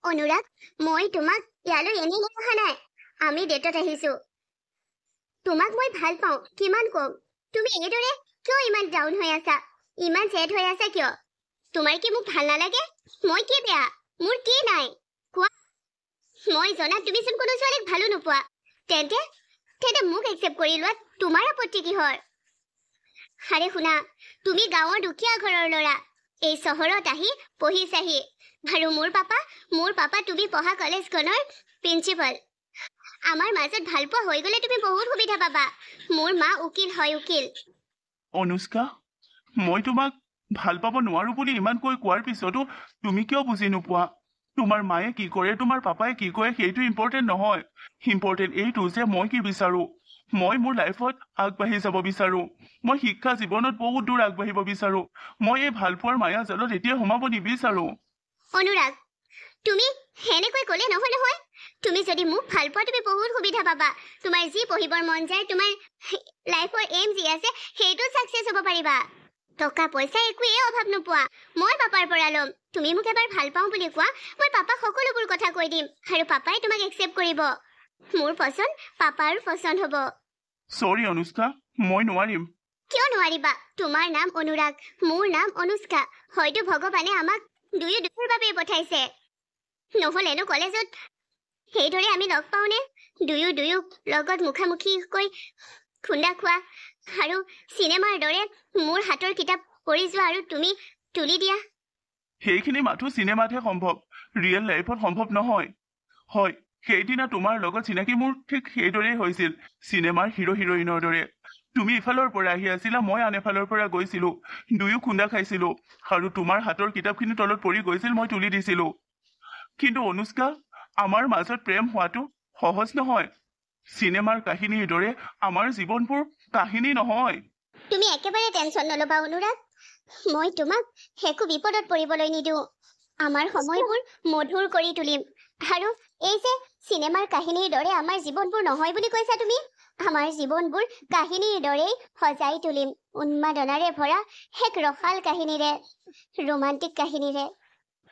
অনুৰাগ, মই তোমাক ইয়ালৈ এনেই অহা নাই। আমি ডেটত আহিছো। তোমাক মই ভাল পাওঁ, কিমান কম। তুমি এইদৰে কিয় ইমান ডাউন হৈ আছা, ইমান ছেড হৈ আছা কিয়? তোমাৰ কি মোক ভাল নালাগে? মই কি বেয়া? মোৰ কি নাই কোৱা? মই জনাত তুমিচোন কোনো ছোৱালীক ভালো নোপোৱা। তেন্তে তেন্তে মোক একচেপ্ট কৰি লোৱা, তোমাৰ আপত্তি কিহৰ? আৰে শুনা, তুমি গাঁৱৰ দুখীয়া ঘৰৰ ল'ৰা, এই চহৰত আহি পঢ়িছাহি। আৰু মোৰ পাপা তুমি পঢ়া কলেজখনৰ প্ৰিন্সিপাল। আমাৰ মাজত ভালপোৱা হৈ গ'লে তুমি বহুত সুবিধা পাবা। মোৰ মা উকিল হয়, উকিল। অনুষ্কা, মই তোমাক ভাল পাব নোৱাৰো বুলি ইমানকৈ কোৱাৰ পিছতো তুমি কিয় বুজি নোপোৱা? তোমাৰ মায়ে কি কৰে, তোমাৰ পাপাই কি কৰে সেইটো ইম্পৰ্টেণ্ট নহয়। ইম্পৰ্টেণ্ট এইটো যে মই কি বিচাৰো। মই মোৰ লাইফত আগবাঢ়ি যাব বিচাৰো। মই শিক্ষা জীৱনত বহুত দূৰ আগবাঢ়িব বিচাৰো। মই এই ভালপোৱাৰ মায়া জালত এতিয়া সোমাব নিবিচাৰো। অনুৰাগ, তুমি সেনেকৈ ক'লে নহয় নহয়। তুমি যদি মোক ভাল পোৱা তুমি বহুত সুবিধা পাবা। তোমাৰ যি পঢ়িবৰ মন যায়, তোমাৰ লাইফৰ এম যি আছে সেইটো ছাকচেছ হ'ব পাৰিবা। টকা পইচা একোৱেই অভাৱ নোপোৱা। মই পাপাৰ পৰা ল'ম। তুমি মোক এবাৰ ভাল পাওঁ বুলি কোৱা, মই পাপাক সকলোবোৰ কথা কৈ দিম আৰু পাপাই তোমাক একচেপ্ট কৰিব। মোৰ পছন্দ পাপাৰো পছন্দ হ'ব। সৰি অনুষ্কা, মই নোৱাৰিম। কিয় নোৱাৰিবা? তোমাৰ নাম অনুৰাগ, মোৰ নাম অনুষ্কা। হয়তো ভগৱানে আমাক দুয়োৰ বাবেই পঠাইছে। নহ'লেনো কলেজত সেইদৰে আমি লগ পাওঁনে? দুয়ো লগত মুখামুখিকৈ খুন্দা খোৱা আৰু চিনেমাৰ দৰে মোৰ হাতৰ কিতাপ পঢ়ি যোৱা আৰু তুমি তুলি দিয়া। সেইখিনি মাথো চিনেমাতহে সম্ভৱ, ৰিয়েল লাইফত সম্ভৱ নহয়। হয়, সেইদিনা তোমাৰ লগত চিনাকি মোৰ ঠিক সেইদৰেই হৈছিল, চিনেমাৰ হিৰো হিৰইনৰ দৰে। তুমি ইফালৰ পৰা আহি আছিলা, মই আন এফালৰ পৰা গৈছিলো। দুয়ো খুন্দা খাইছিলো আৰু তোমাৰ হাতৰ কিতাপখিনি তলত পৰি গৈছিল, মই তুলি দিছিলো। কিন্তু অনুষ্কা, আমাৰ মাজত প্ৰেম হোৱাটো সহজ নহয়। চিনেমাৰ কাহিনীৰ দৰে আমাৰ জীৱনবোৰ কাহিনী নহয়। তুমি একেবাৰে টেনচন নল'বা অনুৰাগ। মই তোমাক একো বিপদত পৰিবলৈ নিদিওঁ। আমাৰ সময়বোৰ মধুৰ কৰি তুলিম। আৰু এই যে চিনেমাৰ কাহিনীৰ দৰে আমাৰ জীৱনবোৰ নহয় বুলি কৈছা তুমি, আমাৰ জীৱনবোৰ কাহিনীৰ দৰেই সজাই তুলিম। উন্মাদনাৰে ভৰা এক ৰসাল কাহিনীৰে, ৰোমান্টিক কাহিনীৰে।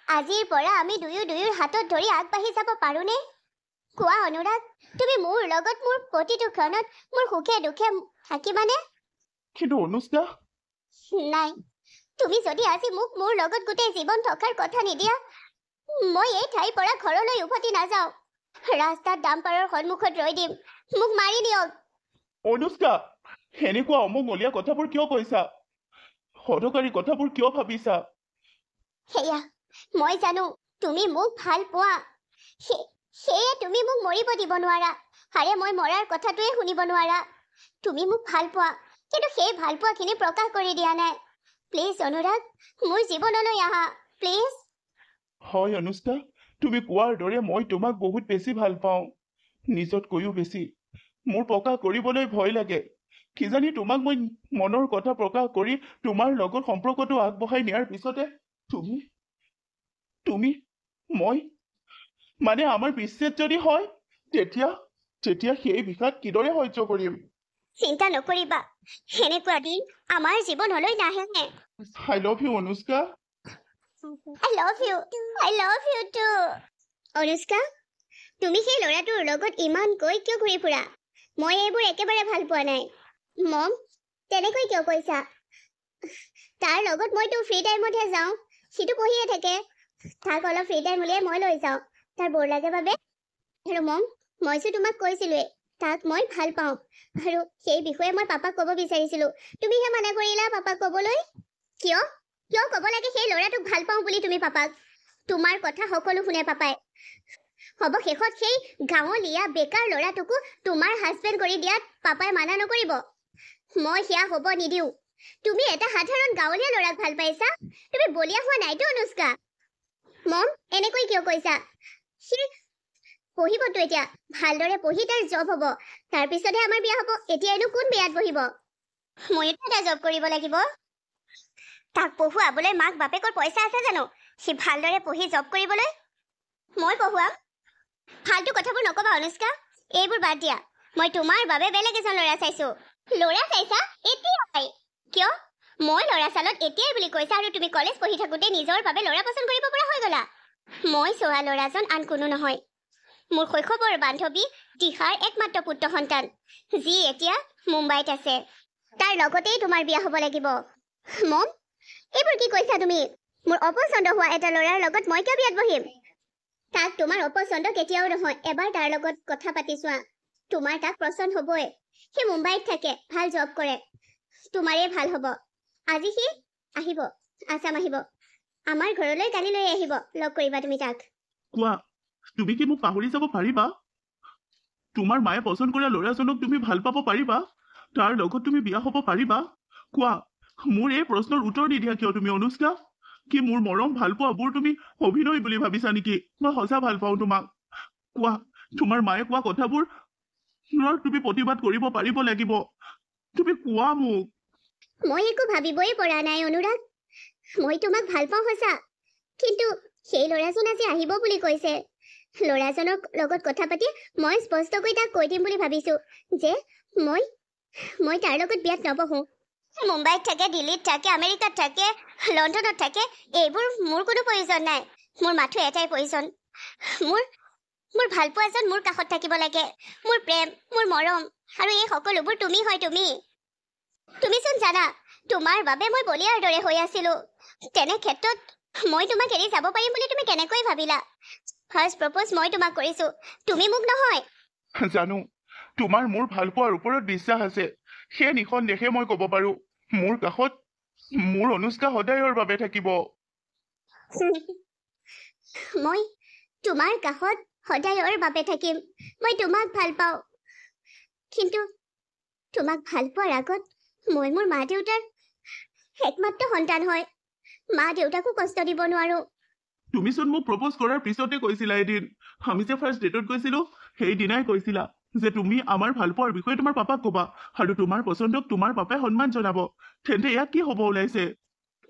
আজিৰ পৰা আমি দুয়োৰ হাতত ধৰি আগবাঢ়ি যাব পাৰোনে? কোৱা অনুৰাগ, তুমি মোৰ লগত মোৰ প্ৰতিটো ক্ষণত মোৰ সুখে দুখে থাকিবানে? কিন্তু অনুষ্কা, নাই, তুমি যদি আজি মোক মোৰ লগত গোটেই জীৱন থকাৰ কথা নিদিয়া, মই এই ঠাইৰ পৰা ঘৰলৈ উভতি নাযাওঁ। ৰাস্তাত ডাম্পাৰৰ সন্মুখত ৰৈ দিম। মোক মাৰি নিয়ক। অনুষ্কা, এনেকুৱা অমংগলীয়া কথাবোৰ কিয় কৈছা? হঠকাৰী কথাবোৰ কিয় ভাবিছা? সেয়া মই জানো, তুমি মোক ভাল পোৱা। সেয়ে তুমি মোক মৰিব দিব নোৱাৰা। আৰে মই মৰাৰ কথাটোৱে শুনিব নোৱাৰা। তুমি মোক ভাল পোৱা, কিন্তু সেই ভাল পোৱাখিনি প্ৰকাশ কৰি দিয়া নাই। প্লিজ অনুৰাগ, মোৰ জীৱনলৈ আহা প্লিজ। হয় অনুষ্কা, তুমি কোৱাৰ দৰে মই তোমাক বহুত বেছি ভাল পাওঁ, নিজতকৈও বেছি। মোৰ প্ৰকাশ কৰিবলৈ ভয় লাগে। কিজানি তোমাক মই মনৰ কথা প্ৰকাশ কৰি তোমাৰ লগত সম্পৰ্কটো আগবঢ়াই নিয়াৰ পিছতে তুমি মই মানে আমাৰ বিচ্ছেদ যদি হয়, তেতিয়া সেই বিষাদ কিদৰে সহ্য কৰিম? চিন্তা নকৰিবা, সেনেকুৱা দিন আমাৰ জীৱনলৈ নাহে। I love you Anushka. I love you too. Anushka, তুমি সেই ল'ৰাটোৰ লগত ইমানকৈ কিয় ঘূৰি ফুৰা? মই এইবোৰ একেবাৰে ভাল পোৱা নাই। মম, তেনেকৈ কিয় কৈছা? তাৰ লগত মইতো ফ্ৰী টাইমতহে যাওঁ। সিটো পঢ়িয়ে থাকে। তাক অলপ ফ্ৰী টাইম উলিয়াই মই লৈ যাওঁ, তাৰ বৰ লাগে বাবে। আৰু মম, মইতো তোমাক কৈছিলোৱে, তাক মই ভাল পাওঁ। আৰু সেই বিষয়ে মই পাপাক ক'ব বিচাৰিছিলো। তুমিহে মানা কৰিলা পাপাক ক'বলৈ। কিয় ক'ব লাগে সেই ল'ৰাটোক ভাল পাওঁ বুলি তুমি পাপাক? তোমাৰ কথা সকলো শুনে পাপাই। অৱশেষত সেই গাঁৱলীয়া বেকাৰ ল'ৰাটোকো তোমাৰ হাজবেণ্ড কৰি দিয়াত পাপাই মানা নকৰিব। মই সেয়া হ'ব নিদিওঁ। তুমি এটা সাধাৰণ গাঁৱলীয়া ল'ৰাক ভাল পাইছা, তুমি বলিয়া হোৱা নাইতো অনুষ্কা। মম, এনেকৈ কিয় কৈছা? সি পঢ়িবতো এতিয়া, ভালদৰে পঢ়ি তাৰ জব হ'ব, তাৰপিছতহে আমাৰ বিয়া হ'ব। এতিয়ানো কোন বিয়াত বহিব? মইতো এটা জব কৰিব লাগিব। তাক পঢ়ুৱাবলৈ মাক বাপেকৰ পইচা আছে জানো সি ভালদৰে পঢ়ি জব কৰিবলৈ? মই পঢ়ুৱাম। ফাল্টু কথাবোৰ নকবা অনুষ্কা, এইবোৰ বাদ দিয়া। মই তোমাৰ বাবে বেলেগ এজন ল'ৰা চাইছো। ল'ৰা চাইছা? এতিয়াই? কিয়? মই ল'ৰা চালত এতিয়াই বুলি কৈছা আৰু তুমি কলেজ পঢ়ি থাকোঁতে নিজৰ বাবে ল'ৰা পচন্দ কৰিব পৰা হৈ গ'লা। মই চোৱা ল'ৰাজন আন কোনো নহয়, মোৰ শৈশৱৰ বান্ধৱী দিশাৰ একমাত্ৰ পুত্ৰ সন্তান, যি এতিয়া মুম্বাইত আছে। তাৰ লগতেই তোমাৰ বিয়া হ'ব লাগিব। মম, এইবোৰ কি কৈছা তুমি? মোৰ অপচন্দ হোৱা এটা ল'ৰাৰ লগত মই কিয় বিয়াত বহিম? তাক তোমাৰ অপচন্দ কেতিয়াও নহয়। এবাৰ তাৰ লগত কথা পাতি চোৱা, তোমাৰ তাক পচন্দ হ'বই। সি মুম্বাইত থাকে, ভাল জব কৰে, তোমাৰে ভাল হ'ব। আজি সি আহিব, আছাম আহিব, আমাৰ ঘৰলৈ কালিলৈ আহিব, লগ কৰিবা তুমি তাক। কোৱা, তুমি কি মোক পাহৰি যাব পাৰিবা? তোমাৰ মায়ে পচন্দ কৰা ল'ৰাজনক তুমি ভাল পাব পাৰিবা? তাৰ লগত তুমি বিয়া হ'ব পাৰিবা? কোৱা, মোৰ এই প্ৰশ্নৰ উত্তৰ নিদিয়া কিয় তুমি অনুষ্কা? কি মোৰ মৰম ভাল পোৱাবোৰ তুমি অভিনয় বুলি ভাবিছা নেকি? মই সঁচা ভাল পাওঁ তোমাক। কোৱা, তোমাৰ মায়ে কোৱা কথাবোৰ তুমি প্ৰতিবাদ কৰিব পাৰিব লাগিব। তুমি কোৱা মোক। মই একো ভাবিবই পৰা নাই অনুৰাগ। মই তোমাক ভাল পাওঁ সঁচা, কিন্তু সেই ল'ৰাজন আজি আহিব বুলি কৈছে। ল'ৰাজনৰ লগত কথা পাতি মই স্পষ্টকৈ তাক কৈ দিম বুলি ভাবিছো যে মই তাৰ লগত বিয়াত নবহো। মুম্বাইত থাকে, দিল্লীত থাকে, আমেৰিকাত থাকে, লণ্ডনত থাকে, এইবোৰ মোৰ কোনো প্ৰয়োজন নাই। মোৰ মাথো এটাই প্ৰয়োজন, মোৰ ভালপোৱা এজন মোৰ কাষত থাকিব লাগে। মোৰ প্ৰেম, মোৰ মৰম আৰু এই সকলোবোৰ তুমি হয়। তুমিচোন জানা, তোমাৰ বাবে মই বলিয়াৰ দৰে হৈ আছিলো। তেনে ক্ষেত্ৰত মই তোমাক এৰি যাব পাৰিম বুলি তুমি কেনেকৈ ভাবিলা? ফাৰ্ষ্ট প্ৰপ'জ মই তোমাক কৰিছো, তুমি মোক নহয়। জানো, তোমাৰ মোৰ ভালপোৱাৰ ওপৰত বিশ্বাস আছে। সেই নিঃসন্দেহে মই ক'ব পাৰো, মোৰ কাষত মোৰ অনুষ্কা সদায়ৰ বাবে থাকিব। মই তোমাৰ কাষত সদায়ৰ বাবে থাকিম। মই তোমাক ভাল পাওঁ, কিন্তু তোমাক ভাল পোৱাৰ আগত মই মোৰ মা দেউতাৰ একমাত্ৰ সন্তান হয়। মা দেউতাকো কষ্ট দিব নোৱাৰো। তুমিচোন মোক প্ৰপ'জ কৰাৰ পিছতে কৈছিলা এদিন, আমি যে ফাৰ্ষ্ট ডেটত গৈছিলো, সেইদিনাই কৈছিলা যে তুমি আমাৰ ভালপোৱাৰ বিষয়ে তোমাৰ পাপাক ক'বা আৰু তোমাৰ পচন্দক তোমাৰ পাপাই সন্মান জনাব। তেন্তে ইয়াক কি হ'ব ওলাইছে?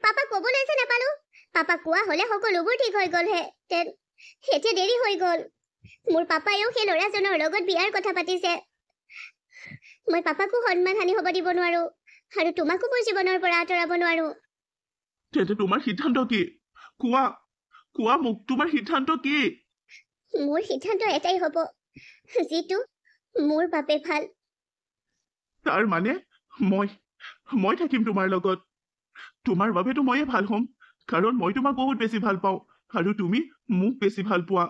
পাপাক ক'বলৈ যে নাপালো। পাপাক কোৱা হ'লে সকলোবোৰ ঠিক হৈ গ'লহেঁতেন। এতিয়া দেৰি হৈ গ'ল। মোৰ পাপায়েও সেই ল'ৰাজনৰ লগত বিয়াৰ কথা পাতিছে। মই পাপাকো সন্মান হানি হ'ব দিব নোৱাৰো আৰু তোমাকো মোৰ জীৱনৰ পৰা আঁতৰাব নোৱাৰো। তেন্তে তোমাৰ সিদ্ধান্ত কি? কোৱা মোক, তোমাৰ সিদ্ধান্ত কি? মোৰ সিদ্ধান্ত এটাই হ'ব, যিটো মোৰ বাবে ভাল। তাৰ মানে মই থাকিম তোমাৰ লগত। তোমাৰ বাবেতো ময়ে ভাল হ'ম, কাৰণ মই তোমাক বহুত বেছি ভাল পাওঁ আৰু তুমি মোক বেছি ভাল পোৱা।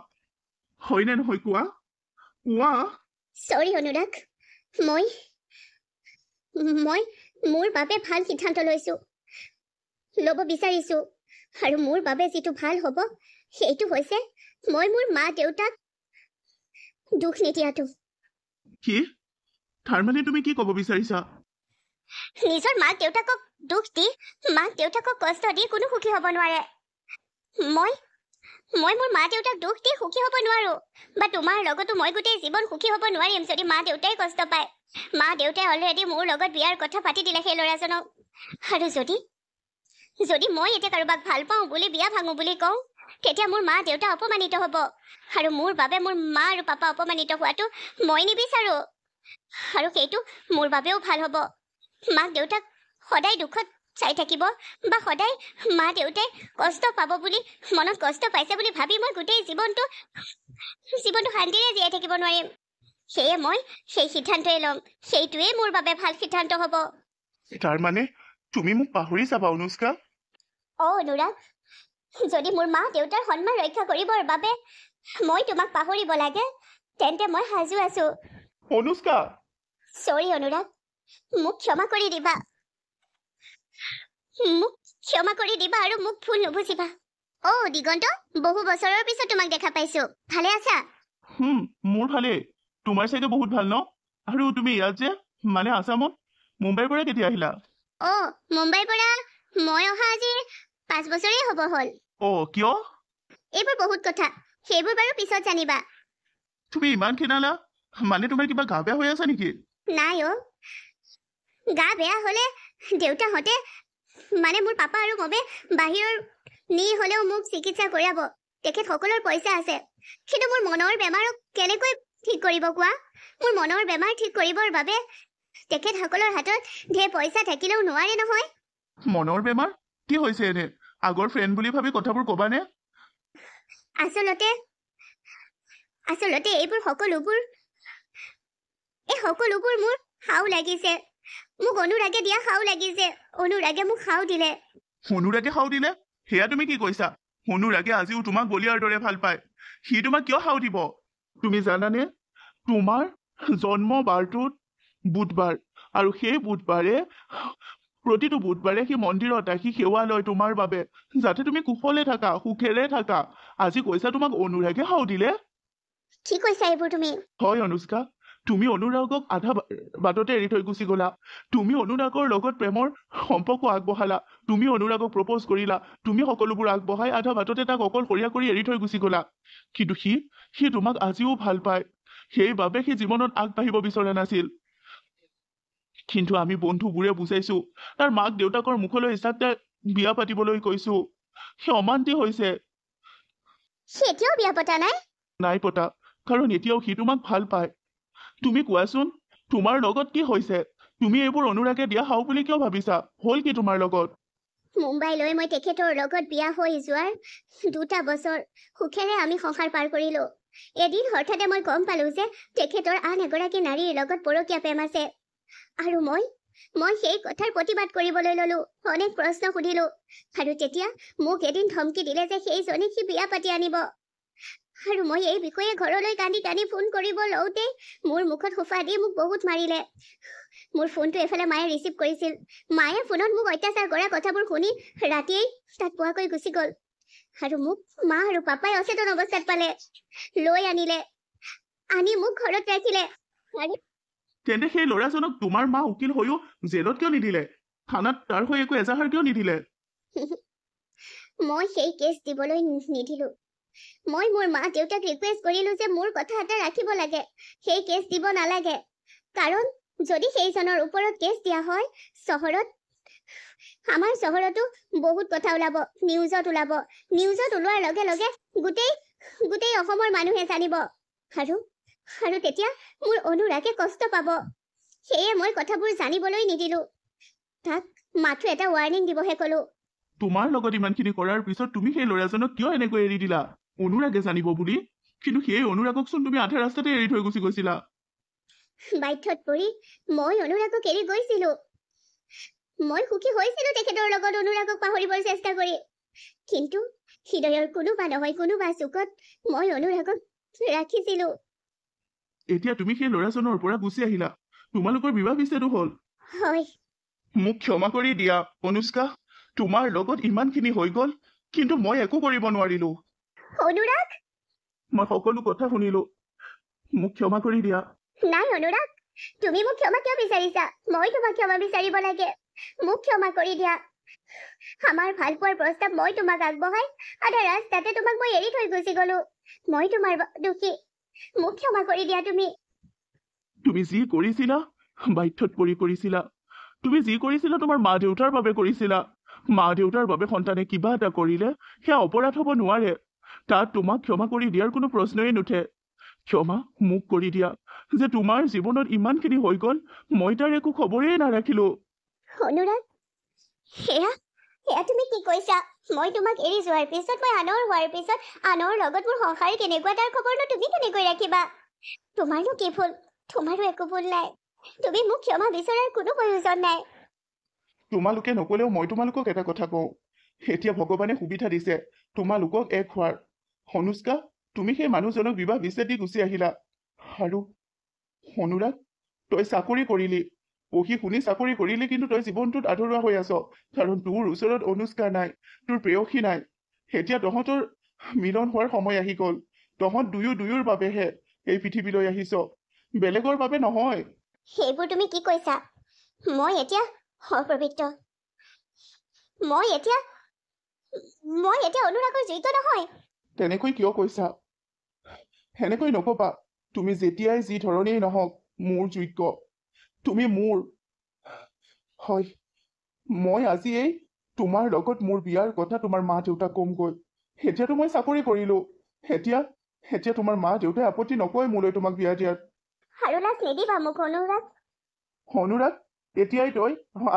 হয়নে নহয় কোৱা? চৰি অনুৰাগ, মই মোৰ বাবে ভাল সিদ্ধান্ত লৈছো, ল'ব বিচাৰিছো। আৰু মোৰ বাবে যিটো ভাল হ'ব সেইটো হৈছে মই মোৰ মা দেউতাক দুখ নিদিয়াটো। কি? তাৰ মানে তুমি কি ক'ব বিচাৰিছা? নিজৰ মাক দেউতাকক দুখ দি, মাক দেউতাকক কষ্ট দি কোনো সুখী হ'ব নোৱাৰে। মই মোৰ মা দেউতাক দুখ দি সুখী হ'ব নোৱাৰো, বা তোমাৰ লগতো মই গোটেই জীৱন সুখী হ'ব নোৱাৰিম যদি মা দেউতাই কষ্ট পায়। মা দেউতাই অলৰেডি মোৰ লগত বিয়াৰ কথা পাতি দিলে সেই ল'ৰাজনক। আৰু যদি মই এতিয়া কাৰোবাক ভাল পাওঁ বুলি বিয়া ভাঙো বুলি কওঁ, তেতিয়া মোৰ মা দেউতা অপমানিত হ'ব। আৰু মোৰ বাবে মোৰ মা আৰু পাপা অপমানিত হোৱাটো মই নিবিচাৰো। আৰু সেইটো মোৰ বাবেও ভাল হ'ব। মাক দেউতাক সদায় দুখত চাই থাকিব, বা সদায় মা দেউতাই কষ্ট পাব বুলি, মনত কষ্ট পাইছে বুলি ভাবি মই গোটেই জীৱনটো শান্তিৰে জীয়াই থাকিব নোৱাৰিম। সেয়ে মই সেই সিদ্ধান্তই ল'ম। সেইটোৱেই মোৰ বাবে ভাল সিদ্ধান্ত হ'ব। তাৰ মানে তুমি মোক পাহৰি যাবা অনুষ্কা? অনুৰাগ, যদি মোৰ মা দেউতাৰ সন্মান ৰক্ষা কৰিবৰ বাবে মই তোমাক পাহৰিব লাগে, তেন্তে মই সাজু আছো। অনুষ্কা! চৰি অনুৰাগ, মোক ক্ষমা কৰি দিবা। আৰু মোক ভুল নুবুজিবা। দিগন্ত, বহু বছৰৰ পিছত তোমাক দেখা পাইছো। ভালে আছা? মোৰ ভালেই। তোমাৰ চাইটো বহুত ভাল ন? আৰু তুমি ইয়াত যে, মানে আছামত, মুম্বাইৰ পৰা কেতিয়া আহিলা? মুম্বাইৰ পৰা মই অহা আজি 5 বছৰেই হ'ব হ'ল। কিয়? এইবোৰ বহুত কথা, সেইবোৰ বাৰু পিছত জানিবা। তুমি ইমান ক্ষীণালা, মানে তোমাৰ কিবা গা বেয়া হৈ আছে নেকি? নাই গা বেয়া হ'লে দেউতাহঁতে, মানে মোৰ পাপা আৰু মমে বাহিৰৰ নি হ'লেও মোক চিকিৎসা কৰাব। তেখেতসকলৰ পইচা আছে। কিন্তু মোৰ মনৰ বেমাৰক কেনেকৈ ঠিক কৰিব কোৱা? মোৰ মনৰ বেমাৰ ঠিক কৰিবৰ বাবে তেখেতসকলৰ হাতত ঢেৰ পইচা থাকিলেও নোৱাৰে নহয়। মনৰ বেমাৰ? কি হৈছে এনে? আগৰ ফ্ৰেণ্ড বুলি ভাবি কথাবোৰ ক'বানে? আচলতে এইবোৰ সকলোবোৰ মোৰ হাও লাগিছে। মোক অনুৰাগে দিয়া হাও লাগিছে। অনুৰাগে মোক হাও দিলে। অনুৰাগে হাও দিলে? সেয়া তুমি কি কৈছা? অনুৰাগে আজিও তোমাক বলিয়াৰ দৰে ভাল পায়। সি তোমাক কিয় হাও দিব? তুমি জানানে, তোমাৰ জন্ম বাৰটোত বুধবাৰ, আৰু সেই বুধবাৰে প্ৰতিটো বুধবাৰে সি মন্দিৰত আহি সেৱা লয় তোমাৰ বাবে, যাতে তুমি কুশলে থাকা, সুখেৰে থাকা। আজি কৈছা তোমাক অনুৰাগে হাও দিলে? কি কৈছা এইবোৰ তুমি? হয় অনুষ্কা, তুমি অনুৰাগক আধা বাটতে এৰি থৈ গুচি গলা। তুমি অনুৰাগৰ লগত প্ৰেমৰ সম্পৰ্ক আগবঢ়ালা। তুমি অনুৰাগক প্ৰপ'জ কৰিলা। তুমি সকলোবোৰ আগবঢ়াই আধা বাটতে তাক অকলশৰীয়া কৰি এৰি থৈ গুচি গলা। কিন্তু সি তোমাক আজিও ভাল পায়। সেইবাবে সি জীৱনত আগবাঢ়িব বিচৰা নাছিল। কিন্তু আমি বন্ধুবোৰে বুজাইছো, তাৰ মাক দেউতাকৰ মুখলৈ চাই বিয়া পাতিবলৈ কৈছো। সি অমান্তি হৈছে। সি এতিয়াও বিয়া পতা নাই? নাই পতা, কাৰণ এতিয়াও সি তোমাক ভাল পায়। তুমি কোৱাচোন, তোমাৰ লগত কি হৈছে? তুমি এইবোৰ অনুৰাগে দিয়া হাও বুলি কিয় ভাবিছা? হ'ল কি তোমাৰ লগত? মুম্বাইলৈ মই তেখেতৰ লগত বিয়া হৈ যোৱাৰ 2টা বছৰ সুখেৰে আমি সংসাৰ পাৰ কৰিলো। এদিন হঠাতে মই গম পালো যে তেখেতৰ আন এগৰাকী নাৰীৰ লগত পৰকীয়া প্ৰেম আছে। আৰু মই সেই কথাৰ প্ৰতিবাদ কৰিবলৈ ললো। অনেক প্ৰশ্ন সুধিলো। আৰু তেতিয়া মোক এদিন ধমকি দিলে যে সেইজনীক সি বিয়া পাতি আনিব। আৰু মই এই বিষয়ে ঘৰলৈ কান্দি ফোন কৰিব লওঁতে মোৰ মুখত সোফা দি মোক বহুত মাৰিলে। মোৰ ফোনটো এফালে মায়ে ৰিচিভ কৰিছিল। মায়ে ফোনত মোক অত্যাচাৰ কৰা কথাবোৰ শুনি ৰাতিয়েই তাত পোৱাকৈ গুচি গ'ল। আৰু মোক মা আৰু পাপাই অচেতন অৱস্থাত পালে, লৈ আনি মোক ঘৰত ৰাখিলে। তেন্তে সেই ল'ৰাজনক তোমাৰ মা উকিল হৈও জেলত কিয় নিদিলে? থানাত তাৰ হৈ একো এজাহাৰ কিয় নিদিলে? মই সেই কেছ দিবলৈ নিদিলো। মই মোৰ মা দেউতাক ৰিকুৱেষ্ট কৰিলো যে মোৰ কথা এটা ৰাখিব লাগে, সেই কেছ দিব নালাগে। কাৰণ যদি সেইজনৰ ওপৰত কেছ দিয়া হয়, আমাৰ চহৰতো বহুত কথা ওলাব, নিউজত ওলোৱাৰ লগে লগে গোটেই অসমৰ মানুহে জানিব। আৰু তেতিয়া মোৰ অনুৰাগে কষ্ট পাব। সেয়ে মই কথাবোৰ জানিবলৈ নিদিলো। তাক মাথো এটা ৱাৰ্ণিং দিবহে কলো। তোমাৰ লগত ইমানখিনি কৰাৰ পিছত তুমি সেই ল'ৰাজনক কিয় এনেকৈ এৰি দিলা? অনুৰাগে জানিব বুলি? কিন্তু সেই অনুৰাগকচোন তুমি আধা ৰাস্তাতে এৰি থৈ গুচি গৈছিলা। বাধ্যত পৰি মই অনুৰাগক এৰি গৈছিলো। মই সুখী হৈছিলো তেখেতৰ লগত অনুৰাগক পাহৰিবৰ চেষ্টা কৰি। কিন্তু হৃদয়ৰ কোনোবা চুকত মই অনুৰাগক ৰাখিছিলো। এতিয়া তুমি সেই ল'ৰাজনৰ পৰা গুচি আহিলা। তোমালোকৰ বিবাহ বিচ্ছেদো হ'ল। হয়। মোক ক্ষমা কৰি দিয়া অনুষ্কা, তোমাৰ লগত ইমানখিনি হৈ গ'ল, কিন্তু মই একো কৰিব নোৱাৰিলো। অনুৰাগ, মই সকলো কথা শুনিলো। মোক ক্ষমা কৰি দিয়া। নাই অনুৰাগ, তুমি মোক ক্ষমা কিয় বিচাৰিছা? মই তোমাক ক্ষমা বিচাৰিব লাগে। মোক ক্ষমা কৰি দিয়া। আমাৰ ভাল পোৱাৰ প্ৰস্তাৱ মই তোমাক আগবঢ়াই আধা ৰাস্তাতে তোমাক মই এৰি থৈ গুচি গলো। মই তোমাৰ দোষী। মোক ক্ষমা কৰি দিয়া তুমি। তুমি যি কৰিছিলা বাধ্যত পৰি কৰিছিলা। তুমি যি কৰিছিলা তোমাৰ মা দেউতাৰ বাবে কৰিছিলা। মা দেউতাৰ বাবে সন্তানে কিবা এটা কৰিলে সেয়া অপৰাধ হ'ব নোৱাৰে। তাত তোমাক ক্ষমা কৰি দিয়াৰ কোনো প্ৰশ্নই নুঠে। ক্ষমা মোক কৰি দিয়া যে তোমাৰ জীৱনত ইমানখিনি হৈ গ'ল, মই তাৰ একো খবৰেই নাৰাখিলো। অনুৰাগ, সেয়া তুমি কি কৈছা? মই তোমাক এৰি যোৱাৰ পিছত, মই আনৰ হোৱাৰ পিছত আনৰ লগত মোৰ সংসাৰ কেনেকুৱা তাৰ খবৰনো তুমি কেনেকৈ ৰাখিবা? তোমাৰনো কি ভুল? তোমাৰো একো ভুল নাই। তুমি মোক ক্ষমা বিচৰাৰ কোনো প্ৰয়োজন নাই। তোমালোকে নকলেও মই তোমালোকক এটা কথা কওঁ। এতিয়া ভগৱানে সুবিধা দিছে তোমালোকক এক হোৱাৰ। অনুষ্কা, তুমি সেই মানুহজনক বিবাহ বিচ্ছেদ দি গুচি আহিলা। আৰু অনুৰাগ, তই চাকৰি কৰিলি, পঢ়ি শুনি চাকৰি কৰিলি, কিন্তু তই জীৱনটোত আধৰুৱা হৈ আছ। কাৰণ তোৰ ওচৰত অনুষ্কা নাই, তোৰ প্ৰেয়সী নাই। এতিয়া তহঁতৰ মিলন হোৱাৰ সময় আহি গ'ল। তহঁত দুয়োৰ বাবেহে এই পৃথিৱীলৈ আহিছ, বেলেগৰ বাবে নহয়। সেইবোৰ তুমি কি কৈছা? মই এতিয়া অপবিত্ৰ। মই এতিয়া অনুৰাগৰ যোগ্য নহয়। তেনেকৈ কিয় কৈছা? সেনেকৈ নকবা। তুমি যেতিয়াই যি ধৰণেই নহওক মোৰ যোগ্য। তুমি মোৰ। হয়, মই আজিয়েই তোমাৰ লগত মোৰ বিয়াৰ কথা তোমাৰ মা দেউতাক কমগৈ। এতিয়াতো মই চাকৰি কৰিলো। এতিয়া তোমাৰ মা দেউতাই আপত্তি নকয় মোলৈ তোমাক বিয়া দিয়াত। আৰু লাজ নিদিবা মোক অনুৰাগ। অনুৰাগ,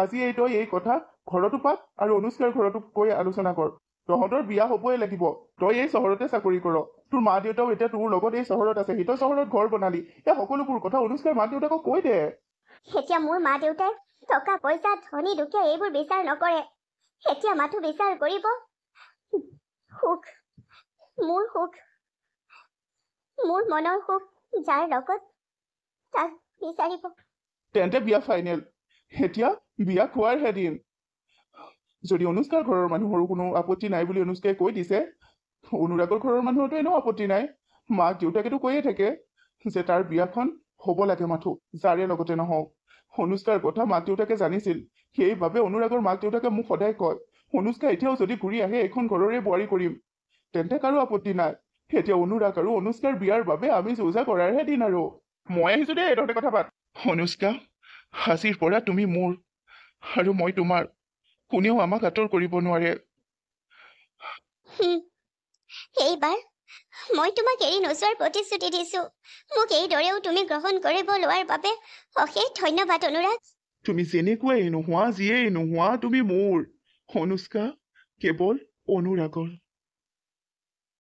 আজিয়েই তই এই কথা ঘৰতো পাত আৰু অনুষ্কাৰ ঘৰতো কৈ আলোচনা কৰ। তহঁতৰ বিয়া হ'বই লাগিব। তই এই চহৰতে চাকৰি কৰ, তোৰ মা দেউতাও এতিয়া তোৰ লগত এই চহৰত আছে, সিহঁতৰ চহৰত ঘৰ বনালি, এই সকলোবোৰ কথা অনুষ্কাৰ মাক দেউতাকক কৈ দে। এতিয়া মোৰ মা দেউতাই টকা পইচা ধনী দুখীয়া এইবোৰ বিচাৰ নকৰে। এতিয়া মাথো বিচাৰ কৰিব সুখ, মোৰ মনৰ সুখ যাৰ লগত তাক বিচাৰিব। তেন্তে বিয়া ফাইনেল। এতিয়া বিয়া খোৱাৰহে দিন। যদি অনুষ্কাৰ ঘৰৰ মানুহৰো কোনো আপত্তি নাই বুলি অনুষ্কাই কৈ দিছে, অনুৰাগৰ ঘৰৰ মানুহৰতো এনেও আপত্তি নাই। মাক দেউতাকেতো কৈয়ে থাকে যে তাৰ বিয়াখন হ'ব লাগে মাথো যাৰে লগতে নহওক। অনুষ্কাৰ কথা মাক দেউতাকে জানিছিল, সেইবাবে অনুৰাগৰ মাক দেউতাকে মোক সদায় কয় অনুষ্কা এতিয়াও যদি ঘূৰি আহে এইখন ঘৰৰে বোৱাৰী কৰিম, তেন্তে কাৰো আপত্তি নাই। এতিয়া অনুৰাগ আৰু অনুষ্কাৰ বিয়াৰ বাবে আমি যৌজা কৰাৰহে দিন। আৰু মই আহিছো দেই, তহঁতে কথা পাত। অনুষ্কা, আজিৰ পৰা তুমি মোৰ আৰু মই তোমাৰ, কোনেও আমাক আঁতৰ কৰিব নোৱাৰে। এইবাৰ মই তোমাক এৰি নোযোৱাৰ প্ৰতিশ্ৰুতি দিছো। মোক এইদৰেও তুমি গ্ৰহণ কৰিব লোৱাৰ বাবে অশেষ ধন্যবাদ অনুৰাগ। তুমি যেনেকুৱাই নোহোৱা, যিয়েই নোহোৱা, তুমি মোৰ অনুষ্কা, কেৱল অনুৰাগৰ।